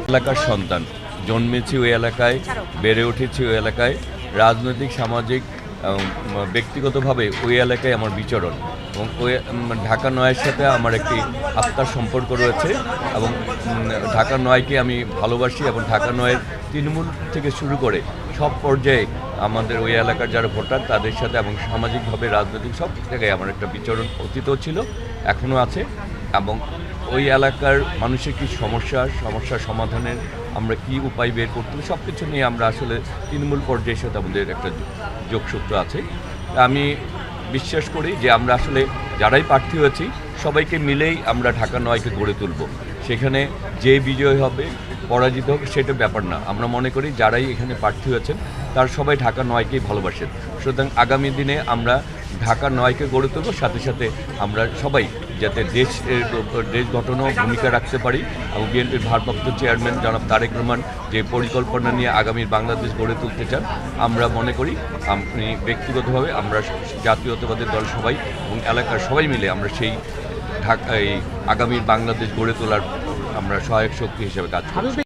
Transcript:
এলাকার সন্তান, জন্মেছি ওই এলাকায়, বেড়ে উঠেছি ওই এলাকায়, রাজনৈতিক সামাজিক ব্যক্তিগতভাবে ওই এলাকায় আমার বিচরণ এবং ওই ঢাকা নয়ের সাথে আমার একটি আত্মার সম্পর্ক রয়েছে এবং ঢাকা নয়কে আমি ভালোবাসি এবং ঢাকা নয়ের তৃণমূল থেকে শুরু করে সব পর্যায়ে আমাদের ওই এলাকার যারা ভোটার তাদের সাথে এবং সামাজিকভাবে রাজনৈতিক সব জায়গায় আমার একটা বিচরণ অতীতও ছিল, এখনও আছে। এবং ওই এলাকার মানুষের কী সমস্যার সমাধানের আমরা কি উপায় বের করতে হবে সব কিছু নিয়ে আমরা আসলে তৃণমূল পর্যায়ের সাথে আমাদের একটা যোগসূত্র আছে। আমি বিশ্বাস করি যে আমরা আসলে যারাই প্রার্থী হয়েছি সবাইকে মিলেই আমরা ঢাকা নয়কে গড়ে তুলব। সেখানে যে বিজয় হবে পরাজিত হবে সেটা ব্যাপার না, আমরা মনে করি যারাই এখানে প্রার্থী হয়েছেন তার সবাই ঢাকা নয়কেই ভালোবাসেন। সুতরাং আগামী দিনে আমরা ঢাকা নয়কে গড়ে তুলব, সাথে সাথে আমরা সবাই যাতে দেশ গঠনেও ভূমিকা রাখতে পারি এবং বিএনপির ভারপ্রাপ্ত চেয়ারম্যান জনাব তারেক রহমান যে পরিকল্পনা নিয়ে আগামীর বাংলাদেশ গড়ে তুলতে চান, আমরা মনে করি আমি ব্যক্তিগতভাবে আমরা জাতীয়তাবাদী দল সবাই এবং এলাকার সবাই মিলে আমরা সেই আগামীর বাংলাদেশ গড়ে তোলার আমরা সহায়ক শক্তি হিসেবে কাজ করি।